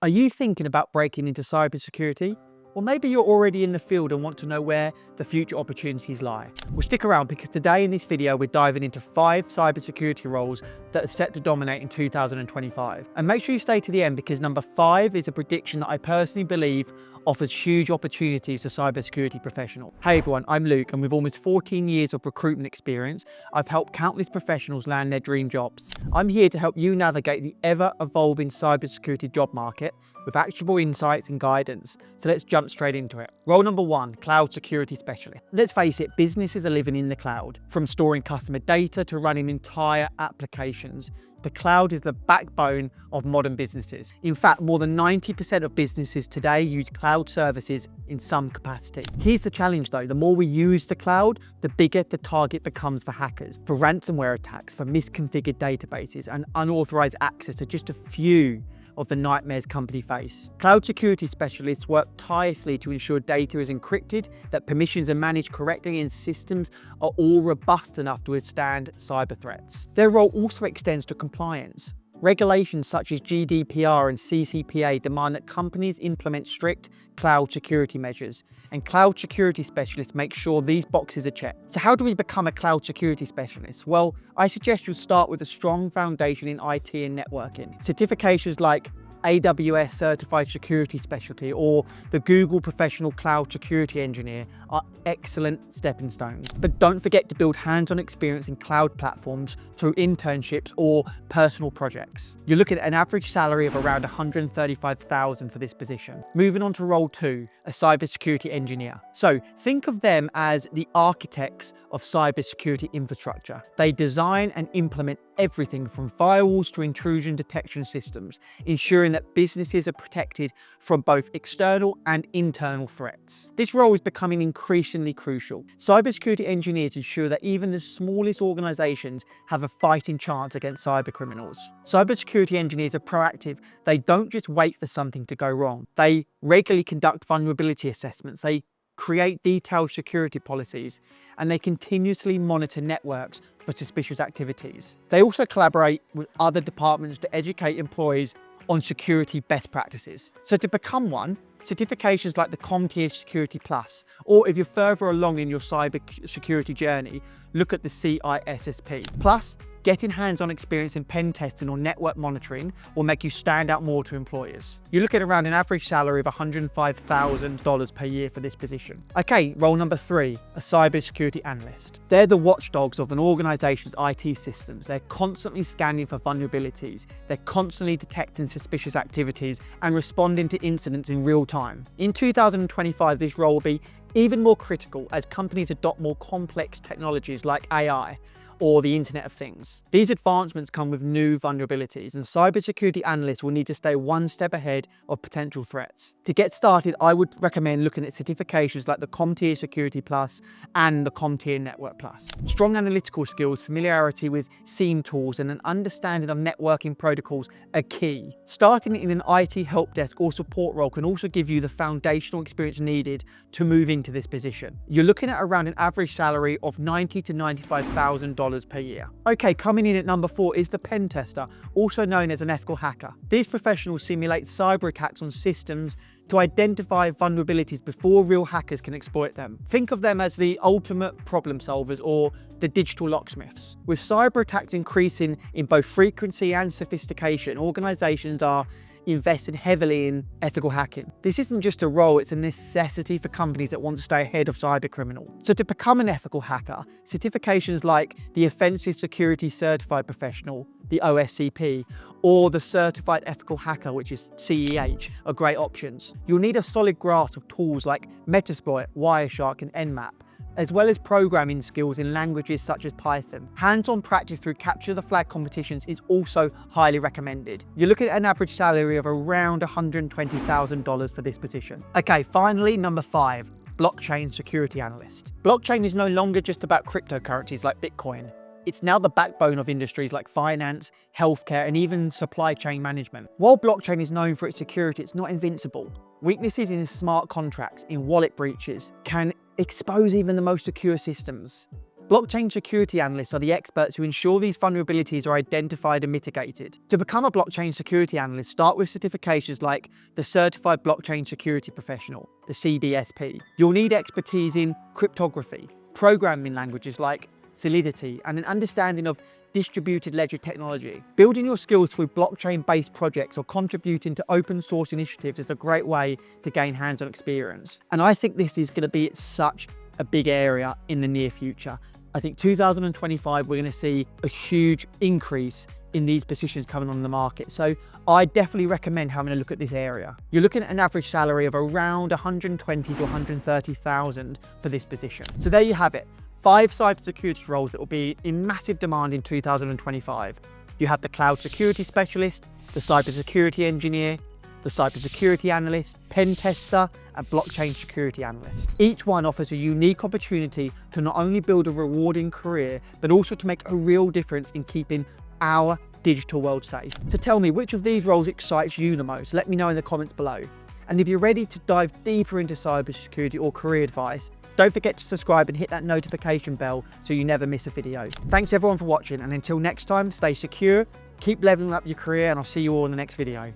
Are you thinking about breaking into cybersecurity? Or maybe you're already in the field and want to know where the future opportunities lie. Well, stick around because today in this video, we're diving into 5 cybersecurity roles that are set to dominate in 2025. And make sure you stay to the end because number 5 is a prediction that I personally believe offers huge opportunities to cybersecurity professionals. Hey everyone, I'm Luke, and with almost 14 years of recruitment experience, I've helped countless professionals land their dream jobs. I'm here to help you navigate the ever-evolving cybersecurity job market with actionable insights and guidance. So let's jump straight into it. Role number 1, cloud security specialist. Let's face it, businesses are living in the cloud. From storing customer data to running entire applications, the cloud is the backbone of modern businesses. In fact, more than 90% of businesses today use cloud services in some capacity. Here's the challenge though, the more we use the cloud, the bigger the target becomes for hackers, for ransomware attacks, for misconfigured databases, and unauthorized access are just a few of the nightmares companies face. Cloud security specialists work tirelessly to ensure data is encrypted, that permissions are managed correctly, and systems are all robust enough to withstand cyber threats. Their role also extends to compliance. Regulations such as GDPR and CCPA demand that companies implement strict cloud security measures, and cloud security specialists make sure these boxes are checked. So how do we become a cloud security specialist? Well, I suggest you start with a strong foundation in IT and networking. Certifications like AWS Certified Security Specialty or the Google Professional Cloud Security Engineer are excellent stepping stones. But don't forget to build hands-on experience in cloud platforms through internships or personal projects. You're looking at an average salary of around $135,000 for this position. Moving on to role 2, a cybersecurity engineer. So think of them as the architects of cybersecurity infrastructure. They design and implement everything from firewalls to intrusion detection systems, ensuring that businesses are protected from both external and internal threats. This role is becoming increasingly crucial. Cybersecurity engineers ensure that even the smallest organizations have a fighting chance against cyber criminals. Cybersecurity engineers are proactive. They don't just wait for something to go wrong. They regularly conduct vulnerability assessments. They create detailed security policies, and they continuously monitor networks for suspicious activities. They also collaborate with other departments to educate employees on security best practices. So to become one, certifications like the CompTIA Security Plus, or if you're further along in your cyber security journey, look at the CISSP. Plus, getting hands-on experience in pen testing or network monitoring will make you stand out more to employers. You look at around an average salary of $105,000 per year for this position. Okay, role number 3, a cybersecurity analyst. They're the watchdogs of an organization's IT systems. They're constantly scanning for vulnerabilities. They're constantly detecting suspicious activities and responding to incidents in real time. In 2025, this role will be even more critical as companies adopt more complex technologies like AI or the Internet of Things. These advancements come with new vulnerabilities, and cybersecurity analysts will need to stay one step ahead of potential threats. To get started, I would recommend looking at certifications like the CompTIA Security Plus and the CompTIA Network Plus. Strong analytical skills, familiarity with SIEM tools, and an understanding of networking protocols are key. Starting in an IT help desk or support role can also give you the foundational experience needed to move into this position. You're looking at around an average salary of $90,000 to $95,000 per year. Okay, coming in at number 4 is the pen tester, also known as an ethical hacker. These professionals simulate cyber attacks on systems to identify vulnerabilities before real hackers can exploit them. Think of them as the ultimate problem solvers or the digital locksmiths. With cyber attacks increasing in both frequency and sophistication, organizations are invested heavily in ethical hacking. This isn't just a role, it's a necessity for companies that want to stay ahead of cyber criminals. So to become an ethical hacker, certifications like the Offensive Security Certified Professional, the OSCP, or the Certified Ethical Hacker, which is CEH, are great options. You'll need a solid grasp of tools like Metasploit, Wireshark, and Nmap, as well as programming skills in languages such as Python. Hands-on practice through Capture the Flag competitions is also highly recommended. You're looking at an average salary of around $120,000 for this position. Okay, finally, number 5, blockchain security analyst. Blockchain is no longer just about cryptocurrencies like Bitcoin. It's now the backbone of industries like finance, healthcare, and even supply chain management. While blockchain is known for its security, it's not invincible. Weaknesses in smart contracts, in wallet breaches, can expose even the most secure systems. Blockchain security analysts are the experts who ensure these vulnerabilities are identified and mitigated. To become a blockchain security analyst, start with certifications like the Certified Blockchain Security Professional, the CBSP. You'll need expertise in cryptography, programming languages like Solidity, and an understanding of distributed ledger technology. Building your skills through blockchain-based projects or contributing to open source initiatives is a great way to gain hands-on experience. And I think this is going to be such a big area in the near future. I think 2025, we're going to see a huge increase in these positions coming on the market. So I definitely recommend having a look at this area. You're looking at an average salary of around 120 to 130,000 for this position. So there you have it. 5 cybersecurity roles that will be in massive demand in 2025. You have the cloud security specialist, the cybersecurity engineer, the cybersecurity analyst, pen tester, and blockchain security analyst. Each one offers a unique opportunity to not only build a rewarding career, but also to make a real difference in keeping our digital world safe. So tell me, which of these roles excites you the most? Let me know in the comments below. And if you're ready to dive deeper into cybersecurity or career advice, don't forget to subscribe and hit that notification bell so you never miss a video. Thanks everyone for watching, and until next time, stay secure, keep leveling up your career, and I'll see you all in the next video.